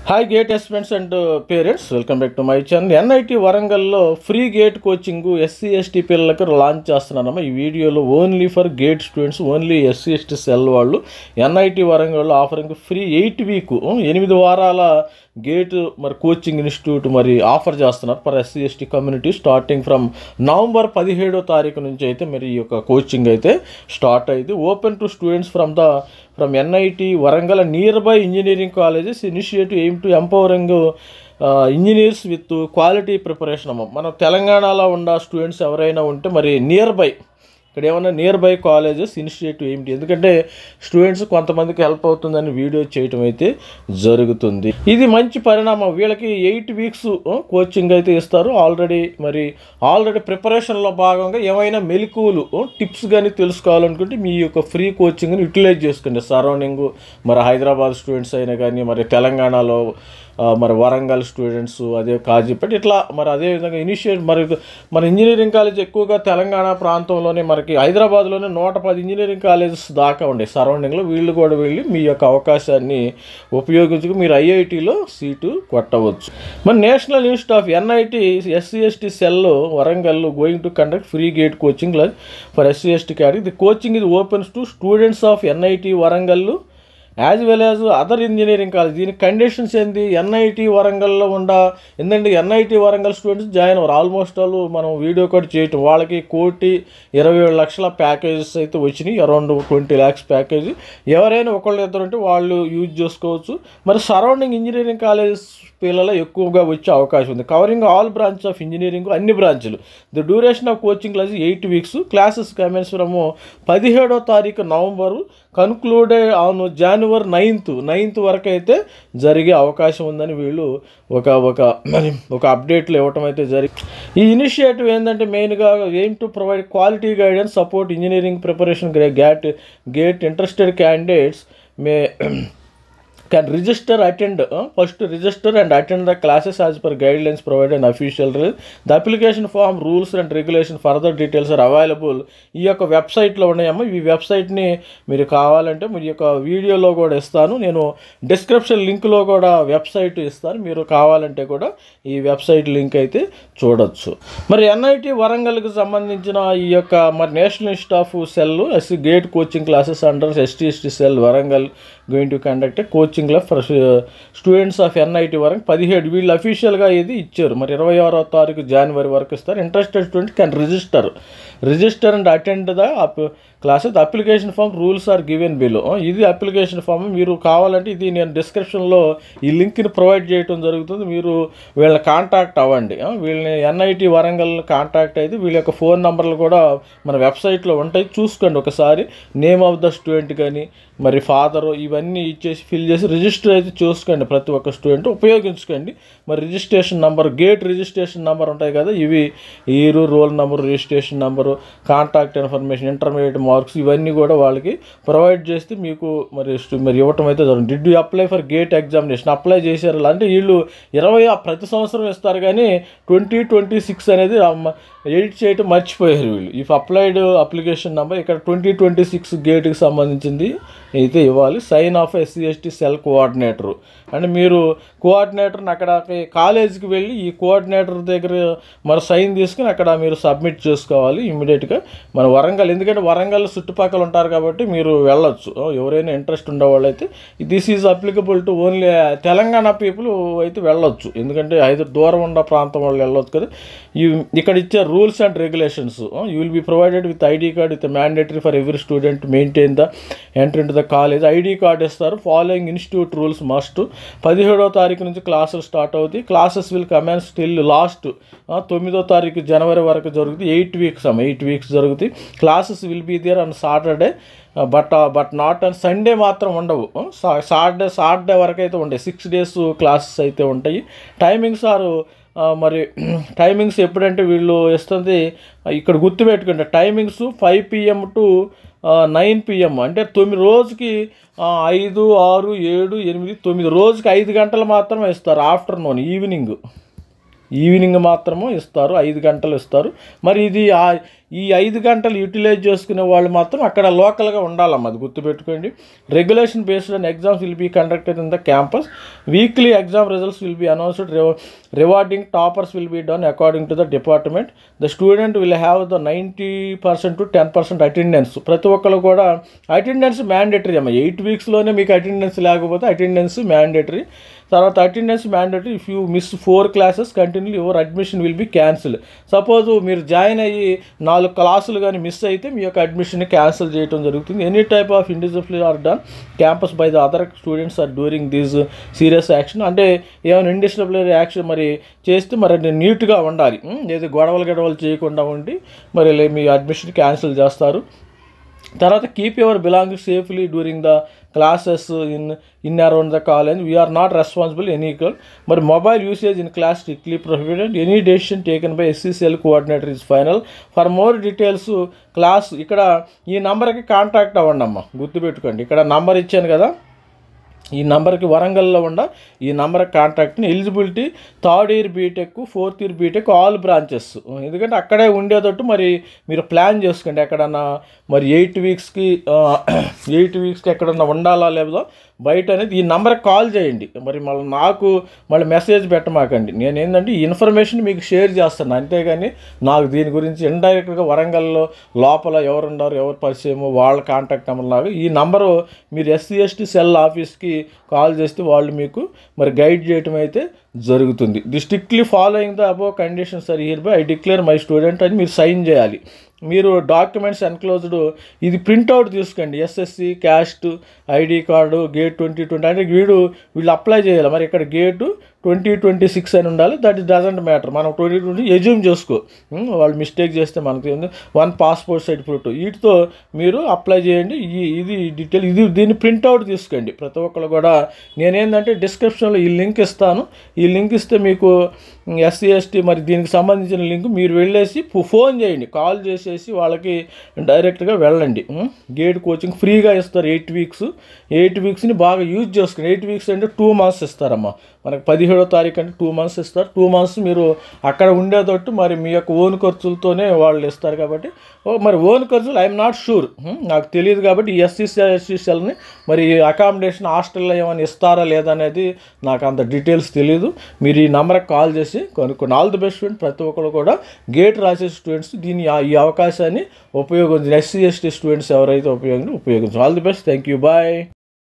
Hi GATE aspirants and parents, welcome back to my channel. NIT వరంగల్లో free GATE coaching SC ST పిల్లలకు launch చేస్తున్నానమ్మా. ఈ వీడియోలో only for GATE students, only SC ST cell వాళ్ళు NIT వరంగల్లో offering free 8 week 8 వారాల GATE మరి coaching institute మరి ఆఫర్ చేస్తున్నారు for SC ST community. Starting from November 17వ తారీఖు నుంచి అయితే మరి ఈ యొక్క కోచింగ్ అయితే స్టార్ట్ అయింది. Open to students from NIT Warangal and nearby engineering colleges. Initiative aim to empowering engineers with quality preparation. మన తెలంగాణలో ఉన్న స్టూడెంట్స్ ఎవరైనా ఉంటే మరి ఇక్కడ ఏమన్నా నియర్ బై కాలేజెస్ ఇనిషియేటివ్ ఏమిటి, ఎందుకంటే స్టూడెంట్స్ కొంతమందికి హెల్ప్ అవుతుందని వీడియో చేయటం అయితే జరుగుతుంది. ఇది మంచి పరిణామం. వీళ్ళకి 8 వీక్స్ కోచింగ్ అయితే ఇస్తారు. ఆల్రెడీ ప్రిపరేషన్లో భాగంగా ఏమైనా మెలకువలు టిప్స్ కానీ తెలుసుకోవాలనుకుంటే మీ యొక్క ఫ్రీ కోచింగ్ని యూటిలైజ్ చేసుకోండి. సరౌండింగ్ మరి హైదరాబాద్ స్టూడెంట్స్ అయినా కానీ మరి తెలంగాణలో మరి వరంగల్ స్టూడెంట్స్, అదే కాజీపేట, ఇట్లా మరి అదేవిధంగా మన ఇంజనీరింగ్ కాలేజ్ ఎక్కువగా తెలంగాణ ప్రాంతంలోనే మనకి హైదరాబాద్లోనే 110 ఇంజనీరింగ్ కాలేజెస్ దాకా ఉండే సరౌండింగ్లో. వీళ్ళు కూడా వెళ్ళి మీ యొక్క అవకాశాన్ని ఉపయోగించుకుని మీరు ఐఐటీలో సీటు కొట్టవచ్చు. మరి national institute of NIT SC ST cell Warangal going to conduct free GATE coaching for SC ST category. The coaching ఇది opens to students of NIT Warangal as well as other engineering college. దీనికి conditions ఏంటి? NIT వరంగల్లో ఎందుకంటే NIT Warangal students join అవ్వరు. Almost వాళ్ళు మనం video కూడా చేయటం వాళ్ళకి 1,27,00,000 ప్యాకేజెస్ అయితే వచ్చినాయి. Around 20 lakhs package. ఎవరైనా ఒకళ్ళు ఇద్దరు ఉంటే వాళ్ళు యూజ్ చేసుకోవచ్చు. మరి సరౌండింగ్ ఇంజనీరింగ్ కాలేజెస్ పిల్లలు ఎక్కువగా వచ్చే అవకాశం ఉంది. Covering all branch of engineering, అన్ని బ్రాంచ్లు. The duration of coaching class 8 weeks. Classes commence from 17వ తారీఖు November, concluded on January 9th వరకు అయితే జరిగే అవకాశం ఉందని వీళ్ళు ఒక అప్డేట్లు ఇవ్వటం అయితే జరిగింది. ఈ ఇనిషియేటివ్ ఏంటంటే మెయిన్గా aim to provide quality guidance, support engineering preparation. Gate interested candidates can first register and attend the classes as per guidelines provided in official release. The application form, rules and regulation, further details are available. ఈ యొక్క వెబ్సైట్లో ఉన్నాయమ్మా. ఈ వెబ్సైట్ని మీరు కావాలంటే మీ యొక్క వీడియోలో కూడా ఇస్తాను, నేను డిస్క్రిప్షన్ లింక్లో కూడా వెబ్సైట్ ఇస్తాను. మీరు కావాలంటే కూడా ఈ వెబ్సైట్ లింక్ అయితే చూడొచ్చు. మరి ఎన్ఐటి వరంగల్కి సంబంధించిన ఈ యొక్క మరి national institute of cell gate coaching classes under ST cell Warangal going to conduct coaching for students of NIT వరకు 17 వీళ్ళు అఫీషియల్గా ఇది ఇచ్చారు. మరి 26వ తారీఖు జనవరి వరకు ఇస్తారు. Interested student can register and attend the classes. The application form, rules are given below. ఇది అప్లికేషన్ ఫామ్. మీరు కావాలంటే ఇది నేను డిస్క్రిప్షన్లో ఈ లింక్ని ప్రొవైడ్ చేయడం జరుగుతుంది. మీరు వీళ్ళని కాంటాక్ట్ అవ్వండి. వీళ్ళని ఎన్ఐటి వరంగల్ కాంటాక్ట్ అయితే వీళ్ళ యొక్క ఫోన్ నెంబర్లు కూడా మన వెబ్సైట్లో ఉంటాయి, చూసుకోండి ఒకసారి. నేమ్ ఆఫ్ ద స్టూడెంట్ కానీ మరి ఫాదరు ఇవన్నీ ఇచ్చేసి ఫిల్ చేసి రిజిస్టర్ అయితే చూసుకోండి. ప్రతి ఒక్క స్టూడెంట్ ఉపయోగించుకోండి. మరి registration number, GATE registration number ఉంటాయి కదా, ఇవి ఈరు, roll number, registration number, contact information, intermediate marks ఇవన్నీ కూడా వాళ్ళకి ప్రొవైడ్ చేస్తే మీకు మరి ఇవ్వటం అయితే జరుగుతుంది. Did you apply for gate examination? Apply చేశారు అంటే వీళ్ళు 20 ప్రతి సంవత్సరం ఇస్తారు, కానీ 2026 అనేది ఎడిట్ చేయటం మర్చిపోయారు వీళ్ళు. ఇఫ్ అప్లైడ్ అప్లికేషన్ నెంబర్ ఇక్కడ 2026 గేట్కి సంబంధించింది అయితే ఇవ్వాలి. Sign of SC ST cell coordinator. అంటే మీరు కోఆర్డినేటర్ని అక్కడ కాలేజీకి వెళ్ళి ఈ కోఆర్డినేటర్ దగ్గర మరి సైన్ తీసుకుని అక్కడ మీరు సబ్మిట్ చేసుకోవాలి ఇమ్మీడియట్గా. మన వరంగల్, ఎందుకంటే వరంగల్ చుట్టుపక్కల ఉంటారు కాబట్టి మీరు వెళ్ళొచ్చు. ఎవరైనా ఇంట్రెస్ట్ ఉండేవాళ్ళు అయితే this is applicable to only Telangana people అయితే వెళ్ళొచ్చు, ఎందుకంటే దూరం ఉన్న ప్రాంతం వాళ్ళు వెళ్ళొచ్చు కదా. ఇక్కడ ఇచ్చే rules and regulations. You will be provided with ID card with mandatory for every student maintain the entry into the college. ID card ఇస్తారు. Following institute rules must. 17వ తారీఖు నుంచి క్లాసులు స్టార్ట్ అవుతాయి. Classes will commence till last 9వ తారీఖు జనవరి వరకు జరుగుతుంది. 8 వీక్స్ జరుగుతాయి. Classes will be there on Saturday but not on Sunday మాత్రం ఉండవు. సాటర్డే వరకు అయితే ఉంటాయి. 6 days క్లాసెస్ అయితే ఉంటాయి. టైమింగ్స్ ఎప్పుడంటే వీళ్ళు ఇస్తుంది ఇక్కడ గుర్తుపెట్టుకుంటే టైమింగ్స్ 5 PM to 9 PM. అంటే 9 రోజుకి 5, 6, 7, 8, 9 రోజుకి 5 గంటలు మాత్రమే ఇస్తారు. ఆఫ్టర్నూన్ ఈవినింగ్ మాత్రమే ఇస్తారు, 5 గంటలు ఇస్తారు. మరి ఇది ఈ 5 గంటలు యూటిలైజ్ చేసుకునే వాళ్ళు మాత్రం అక్కడ లోకల్గా ఉండాలమ్మా, అది గుర్తుపెట్టుకోండి. Regulation based on exams will be conducted in the campus. Weekly exam results will be announced. Rewarding toppers will be done according to the department. The student will have the 90% to 10% attendance. ప్రతి ఒక్కరు కూడా attendance mandatory అమ్మ. 8 వీక్స్లోనే మీకు attendance లేకపోతే attendance mandatory. తర్వాత attendance mandatory. If you miss 4 classes continue your admission will be cancel. Suppose మీరు join అయ్యి 4 క్లాసులు కానీ మిస్ అయితే మీ యొక్క అడ్మిషన్ని క్యాన్సిల్ చేయడం జరుగుతుంది. Any type of indiscipline are done campus by the other students or during this serious action. అంటే ఏమైనా ఇండిసిప్లినరీ యాక్షన్ మరి చేస్తే మరి నీట్గా ఉండాలి, ఏదో గొడవలు చేయకుండా ఉండి మరి మీ అడ్మిషన్ క్యాన్సిల్ చేస్తారు. తర్వాత keep your belonging safely during the classes in around the college. We are not responsible any equal. మరి mobile usage in class strictly prohibited. Any decision taken by SCCL coordinator is final. For more details class ఇక్కడ ఈ నెంబర్కి contact అవ్వండి అమ్మ, గుర్తుపెట్టుకోండి. ఇక్కడ number ఇచ్చాను కదా, ఈ నెంబర్కి వరంగల్లో ఉన్న ఈ నెంబర్కి కాంటాక్ట్ని. Eligibility 3rd year BTech, 4th year BTech, all branches. ఎందుకంటే అక్కడే ఉండేటట్టు మరి మీరు ప్లాన్ చేసుకోండి. ఎక్కడన్నా మరి 8 వీక్స్కి ఎక్కడన్నా ఉండాలా లేదా బయట అనేది ఈ నెంబర్కి కాల్ చేయండి. మరి మళ్ళీ మెసేజ్ పెట్టమాకండి. నేను ఏంటంటే ఈ ఇన్ఫర్మేషన్ మీకు షేర్ చేస్తాను, అంతేగాని నాకు దీని గురించి ఇండైరెక్ట్గా వరంగల్లో లోపల ఎవరున్నారు, ఎవరు పరిచయమో వాళ్ళ కాంటాక్ట్ నెంబర్ లాగా ఈ నెంబరు మీరు SC/ST సెల్ ఆఫీస్కి కాల్ చేస్తే వాళ్ళు మీకు మరి గైడ్ చేయటం అయితే జరుగుతుంది. The strictly following the above conditions are hereby I declare my student అని మీరు సైన్ చేయాలి. మీరు డాక్యుమెంట్స్ ఎన్క్లోజ్డ్ ఇది ప్రింట్అవుట్ తీసుకోండి. SSC, caste, ID card, gate 2020 అంటే వీళ్ళు అప్లై చేయాలి. మరి ఇక్కడ గేటు 2026 అని ఉండాలి. That is doesn't matter. మనం 2020 ఎజ్యూమ్ చేసుకో, వాళ్ళు మిస్టేక్ చేస్తే మనకి 1 పాస్పోర్ట్ సైజ్ ఫోటో వీటితో మీరు అప్లై చేయండి. ఇది డీటెయిల్ దీన్ని ప్రింట్అవుట్ తీసుకోండి ప్రతి ఒక్కరు కూడా. నేనేంటంటే డిస్క్రిప్షన్లో ఈ లింక్ ఇస్తాను. ఈ లింక్ ఇస్తే మీకు SC/ST మరి దీనికి సంబంధించిన లింక్ మీరు వెళ్ళేసి ఫోన్ చేయండి, కాల్ చేసేసి వాళ్ళకి డైరెక్ట్గా వెళ్ళండి. గేట్ కోచింగ్ ఫ్రీగా ఇస్తారు 8 వీక్స్. 8 వీక్స్ని బాగా యూజ్ చేసుకుని 8 వీక్స్ అంటే 2 months ఇస్తారమ్మా. మనకు 17వ తారీఖు అంటే 2 months ఇస్తారు. 2 months మీరు అక్కడ ఉండేటట్టు మరి మీ యొక్క ఓన్ ఖర్చులతోనే వాళ్ళు ఇస్తారు. కాబట్టి మరి ఓన్ ఖర్చులు ఐఎమ్ నాట్ షూర్, నాకు తెలియదు. కాబట్టి ఈ SCCLని మరి అకామిడేషన్ హాస్టల్లో ఏమైనా ఇస్తారా లేదా అనేది నాకు అంత డీటెయిల్స్ తెలియదు. మీరు ఈ నెంబర్కి కాల్ చేసి కొనుక్కోండి. All the best student. ప్రతి ఒక్కరు కూడా గేట్ రాసే స్టూడెంట్స్ ఈ అవకాశాన్ని ఉపయోగించి SC/ST స్టూడెంట్స్ ఎవరైతే ఉపయోగించాలి. All the best. Thank you. Bye.